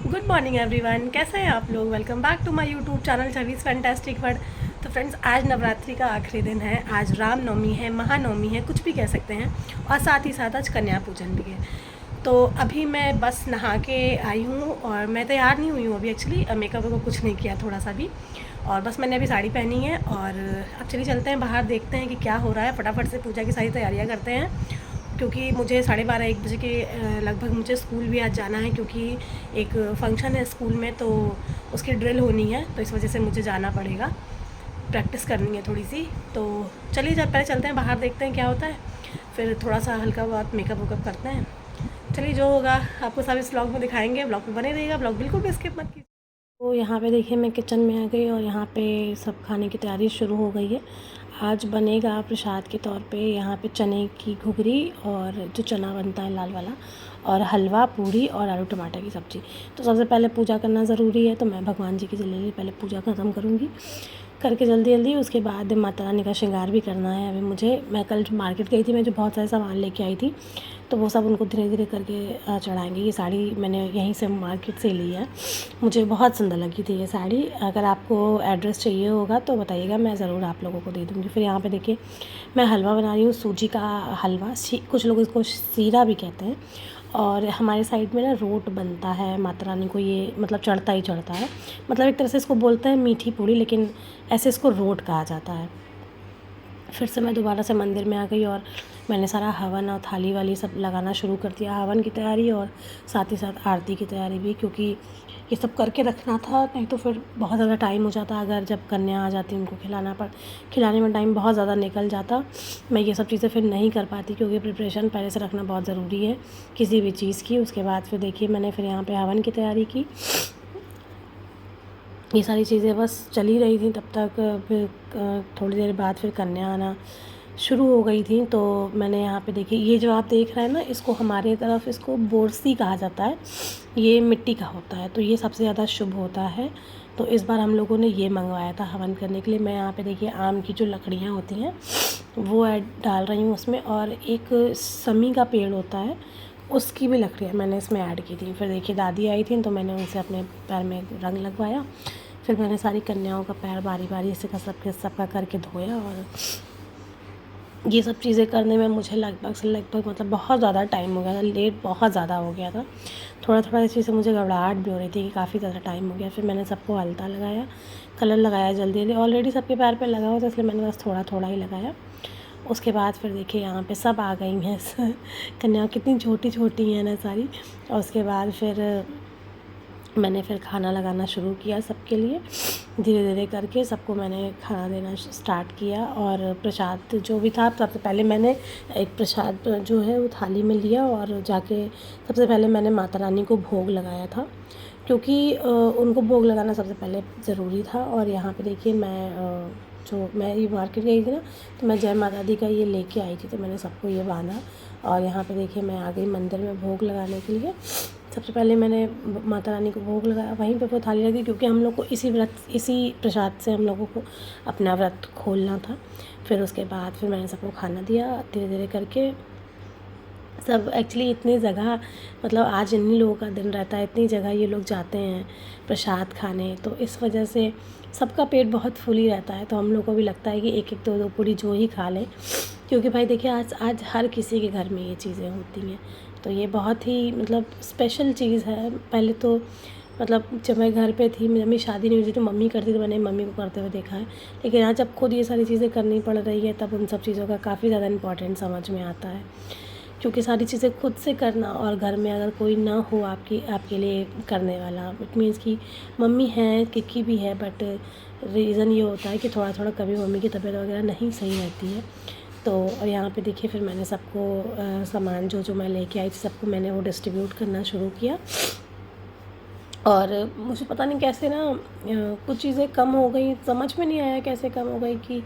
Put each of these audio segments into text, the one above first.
Good morning everyone, कैसे हैं आप लोग। Welcome back to my YouTube channel Chhavi's fantastic world. तो फ्रेंड्स, आज नवरात्रि का आखिरी दिन है। आज रामनवमी है, महानवमी है, कुछ भी कह सकते हैं। और साथ ही साथ आज कन्या पूजन भी है। तो अभी मैं बस नहा के आई हूँ और मैं तैयार नहीं हुई हूँ अभी। एक्चुअली मेकअप को कुछ नहीं किया, थोड़ा सा भी। और बस मैंने अभी साड़ी पहनी है और अब चलिए चलते हैं बाहर, देखते हैं कि क्या हो रहा है। फटाफट से पूजा की सारी तैयारियाँ करते हैं, क्योंकि मुझे 12:30-1 बजे के लगभग मुझे स्कूल भी आज जाना है, क्योंकि एक फ़ंक्शन है स्कूल में, तो उसकी ड्रिल होनी है, तो इस वजह से मुझे जाना पड़ेगा। प्रैक्टिस करनी है थोड़ी सी। तो चलिए जब पहले चलते हैं बाहर, देखते हैं क्या होता है, फिर थोड़ा सा हल्का बहुत मेकअप वेकअप करते हैं। चलिए जो होगा आपको सब इस ब्लॉग में दिखाएंगे। ब्लॉग में बने रहिएगा, ब्लॉग बिल्कुल भी स्किप मत कीजिए। तो यहाँ पे देखिए मैं किचन में आ गई और यहाँ पे सब खाने की तैयारी शुरू हो गई है। आज बनेगा प्रसाद के तौर पे यहाँ पे चने की घुघरी और जो चना बनता है लाल वाला, और हलवा, पूड़ी और आलू टमाटर की सब्ज़ी। तो सबसे पहले पूजा करना ज़रूरी है, तो मैं भगवान जी की जल्दी पहले पूजा ख़त्म करूँगी, करके जल्दी जल्दी उसके बाद माता रानी का श्रृंगार भी करना है। अभी मैं कल मार्केट गई थी, मैं जो बहुत सारे सामान लेके आई थी, तो वो सब उनको धीरे धीरे करके चढ़ाएंगे। ये साड़ी मैंने यहीं से मार्केट से ली है, मुझे बहुत सुंदर लगी थी ये साड़ी। अगर आपको एड्रेस चाहिए होगा तो बताइएगा, मैं ज़रूर आप लोगों को दे दूँगी। फिर यहाँ पे देखिए मैं हलवा बना रही हूँ, सूजी का हलवा। कुछ लोग इसको सीरा भी कहते हैं, और हमारे साइड में ना रोट बनता है। माता रानी को ये मतलब चढ़ता ही चढ़ता है, मतलब एक तरह से इसको बोलते हैं मीठी पूड़ी, लेकिन ऐसे इसको रोट कहा जाता है। फिर से मैं दोबारा से मंदिर में आ गई और मैंने सारा हवन और थाली वाली सब लगाना शुरू कर दिया, हवन की तैयारी और साथ ही साथ आरती की तैयारी भी, क्योंकि ये सब करके रखना था, नहीं तो फिर बहुत ज़्यादा टाइम हो जाता। अगर जब कन्या आ जाती उनको खिलाने में टाइम बहुत ज़्यादा निकल जाता। मैं ये सब चीज़ें फिर नहीं कर पाती, क्योंकि प्रिपरेशन पहले से रखना बहुत ज़रूरी है किसी भी चीज़ की। उसके बाद फिर देखिए मैंने फिर यहाँ पर हवन की तैयारी की। ये सारी चीज़ें बस चली रही थी तब तक। फिर थोड़ी देर बाद फिर कन्या आना शुरू हो गई थी। तो मैंने यहाँ पे देखिए, ये जो आप देख रहे हैं ना, इसको हमारे तरफ इसको बोरसी कहा जाता है। ये मिट्टी का होता है, तो ये सबसे ज़्यादा शुभ होता है। तो इस बार हम लोगों ने ये मंगवाया था हवन करने के लिए। मैं यहाँ पे देखिए आम की जो लकड़ियाँ होती हैं वो डाल रही हूँ उसमें, और एक समी का पेड़ होता है उसकी भी लकड़ियाँ मैंने इसमें ऐड की थी। फिर देखिए दादी आई थी, तो मैंने उनसे अपने पैर में रंग लगवाया। फिर मैंने सारी कन्याओं का पैर बारी बारी से सबका करके धोया, और ये सब चीज़ें करने में मुझे लगभग मतलब बहुत ज़्यादा टाइम हो गया था, लेट बहुत ज़्यादा हो गया था। थोड़ा थोड़ा इस चीज़ से मुझे घबराहट भी हो रही थी कि काफ़ी ज़्यादा टाइम हो गया। फिर मैंने सबको अलता लगाया, कलर लगाया जल्दी जल्दी। ऑलरेडी सबके पैर पे लगा हुआ था, इसलिए मैंने बस थोड़ा थोड़ा ही लगाया। उसके बाद फिर देखिए यहाँ पे सब आ गई हैं कन्याओं कितनी छोटी छोटी हैं ना सारी। और उसके बाद फिर मैंने फिर खाना लगाना शुरू किया सबके लिए, धीरे धीरे करके सबको मैंने खाना देना स्टार्ट किया। और प्रसाद जो भी था, सबसे पहले मैंने एक प्रसाद जो है वो थाली में लिया, और जाके सबसे पहले मैंने माता रानी को भोग लगाया था, क्योंकि उनको भोग लगाना सबसे पहले ज़रूरी था। और यहाँ पे देखिए मैं ये मार्केट गई थी ना, तो मैं जय माता दी का ये लेके आई थी, तो मैंने सबको ये बांधा। और यहाँ पे देखिए मैं आ गई मंदिर में भोग लगाने के लिए। सबसे पहले मैंने माता रानी को भोग लगाया, वहीं पे वो थाली लगी, क्योंकि हम लोग को इसी प्रसाद से हम लोगों को अपना व्रत खोलना था। फिर उसके बाद फिर मैंने सबको खाना दिया धीरे धीरे करके। सब एक्चुअली इतनी जगह, मतलब आज इन्हीं लोगों का दिन रहता है, इतनी जगह ये लोग जाते हैं प्रसाद खाने, तो इस वजह से सबका पेट बहुत फुल ही रहता है। तो हम लोग को भी लगता है कि एक एक दो दो पूरी जो ही खा लें, क्योंकि भाई देखिए आज हर किसी के घर में ये चीज़ें होती हैं। तो ये बहुत ही मतलब स्पेशल चीज़ है। पहले तो मतलब जब मैं घर पे थी, मेरी शादी नहीं हुई थी, तो मम्मी करती थी, मैंने मम्मी को करते हुए देखा है। लेकिन आज जब खुद ये सारी चीज़ें करनी पड़ रही है, तब उन सब चीज़ों का काफ़ी ज़्यादा इम्पोर्टेंस समझ में आता है। क्योंकि सारी चीज़ें खुद से करना, और घर में अगर कोई ना हो आपके लिए करने वाला, इट मीन्स कि मम्मी हैं, किकी भी है, बट रीज़न ये होता है कि थोड़ा थोड़ा कभी मम्मी की तबीयत वगैरह नहीं सही रहती है। तो और यहाँ पे देखिए फिर मैंने सबको सामान जो मैं लेके आई थी, सबको मैंने वो डिस्ट्रीब्यूट करना शुरू किया। और मुझे पता नहीं कैसे ना कुछ चीज़ें कम हो गई, समझ में नहीं आया कैसे कम हो गई, कि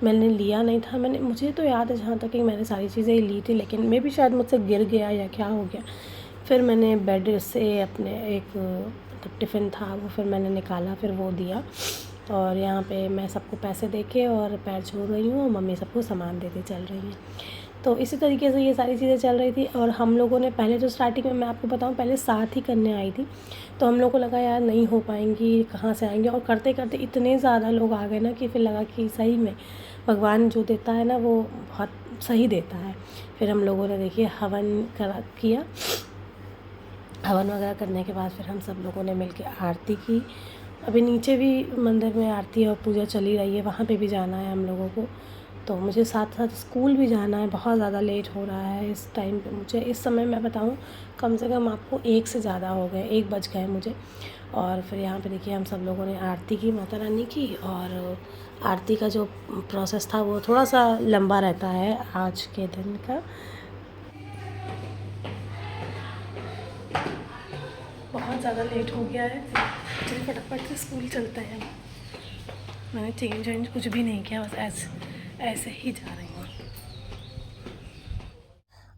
मैंने लिया नहीं था। मुझे तो याद है जहाँ तक कि मैंने सारी चीज़ें ली थी, लेकिन मैं भी शायद मुझसे गिर गया या क्या हो गया। फिर मैंने बेड से अपने एक मतलब टिफ़िन था, वो फिर मैंने निकाला, फिर वो दिया। और यहाँ पे मैं सबको पैसे दे के और पैर छू रही हूँ, और मम्मी सबको सामान देती चल रही हैं। तो इसी तरीके से ये सारी चीज़ें चल रही थी। और हम लोगों ने पहले तो स्टार्टिंग में, मैं आपको बताऊँ, पहले 7 ही कन्या आई थी, तो हम लोग को लगा यार नहीं हो पाएंगी, कहाँ से आएंगे, और करते करते इतने ज़्यादा लोग आ गए ना कि फिर लगा कि सही में भगवान जो देता है ना वो बहुत सही देता है। फिर हम लोगों ने देखिए हवन किया। हवन वगैरह करने के बाद फिर हम सब लोगों ने मिलके आरती की। अभी नीचे भी मंदिर में आरती और पूजा चली रही है, वहाँ पे भी जाना है हम लोगों को। तो मुझे साथ साथ स्कूल भी जाना है, बहुत ज़्यादा लेट हो रहा है इस टाइम पे मुझे। इस समय मैं बताऊँ कम से कम आपको 1 से ज़्यादा हो गए, 1 बज गए मुझे। और फिर यहाँ पे देखिए हम सब लोगों ने आरती की माता रानी की। और आरती का जो प्रोसेस था वो थोड़ा सा लंबा रहता है आज के दिन का। बहुत ज़्यादा लेट हो गया है, चलिए फटाफट से स्कूल चलते हैं। मैंने चेंज वेंज कुछ भी नहीं किया, बस ऐसे ही जा रही हूँ।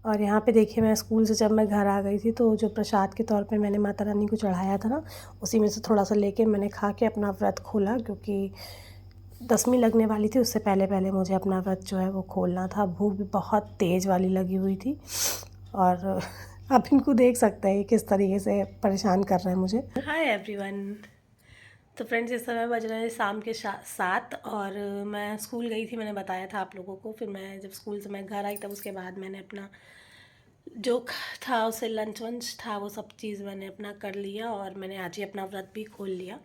और यहाँ पे देखिए मैं स्कूल से जब मैं घर आ गई थी तो जो प्रसाद के तौर पे मैंने माता रानी को चढ़ाया था ना, उसी में से थोड़ा सा लेके मैंने खा के अपना व्रत खोला, क्योंकि 10वीं लगने वाली थी, उससे पहले पहले मुझे अपना व्रत जो है वो खोलना था। भूख भी बहुत तेज़ वाली लगी हुई थी। और आप इनको देख सकते हैं किस तरीके से परेशान कर रहे हैं मुझे। Hi everyone. तो फ्रेंड्स इस समय बज रहे हैं शाम के 7 और मैं स्कूल गई थी, मैंने बताया था आप लोगों को। फिर मैं जब स्कूल से मैं घर आई तब उसके बाद मैंने अपना जो था उसे लंच वंच था वो सब चीज़ मैंने अपना कर लिया, और मैंने आज ही अपना व्रत भी खोल लिया।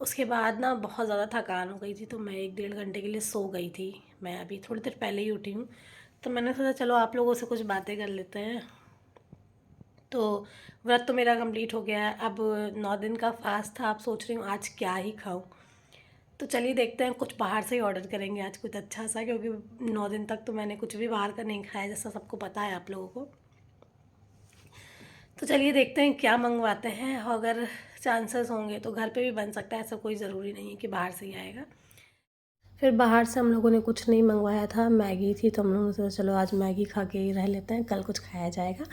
उसके बाद ना बहुत ज़्यादा थकान हो गई थी, तो मैं 1-1.5 घंटे के लिए सो गई थी। मैं अभी थोड़ी देर पहले ही उठी हूँ, तो मैंने सोचा चलो आप लोगों से कुछ बातें कर लेते हैं। तो व्रत तो मेरा कंप्लीट हो गया है। अब 9 दिन का फास्ट था। अब सोच रही हूँ आज क्या ही खाऊं। तो चलिए देखते हैं, कुछ बाहर से ही ऑर्डर करेंगे आज कुछ अच्छा सा, क्योंकि 9 दिन तक तो मैंने कुछ भी बाहर का नहीं खाया, जैसा सबको पता है आप लोगों को। तो चलिए देखते हैं क्या मंगवाते हैं। अगर चांसेस होंगे तो घर पे भी बन सकता है, ऐसा कोई ज़रूरी नहीं है कि बाहर से ही आएगा। फिर बाहर से हम लोगों ने कुछ नहीं मंगवाया था, मैगी थी, तो हम लोगों ने सोचा चलो आज मैगी खा के ही रह लेते हैं, कल कुछ खाया जाएगा।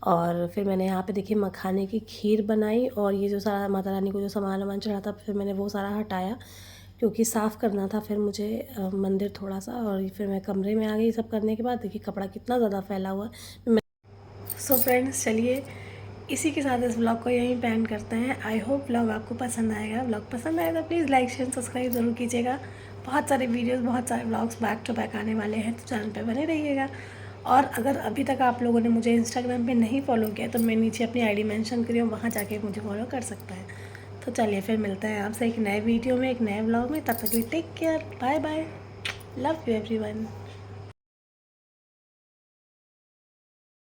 और फिर मैंने यहाँ पे देखिए मखाने की खीर बनाई, और ये जो सारा माता रानी को जो सामान वामान चढ़ा था फिर मैंने वो सारा हटाया, क्योंकि साफ़ करना था फिर मुझे मंदिर थोड़ा सा। और फिर मैं कमरे में आ गई। सब करने के बाद देखिए कपड़ा कितना ज़्यादा फैला हुआ है। सो फ्रेंड्स चलिए इसी के साथ इस ब्लॉग को यहीं पे एंड करते हैं। आई होप ब्लॉग आपको पसंद आएगा। ब्लॉग पसंद आए तो प्लीज़ लाइक शेयर सब्सक्राइब ज़रूर कीजिएगा। बहुत सारे वीडियोस, बहुत सारे ब्लॉग्स बैक टू बैक आने वाले हैं, तो चैनल पे बने रहिएगा। और अगर अभी तक आप लोगों ने मुझे इंस्टाग्राम पे नहीं फॉलो किया तो मैं नीचे अपनी आईडी मेंशन करी हूँ, वहाँ जाके मुझे फॉलो कर सकता है। तो चलिए फिर मिलते हैं आपसे एक नए वीडियो में, एक नए ब्लॉग में। तब तक के लिए take care, bye bye, love you everyone.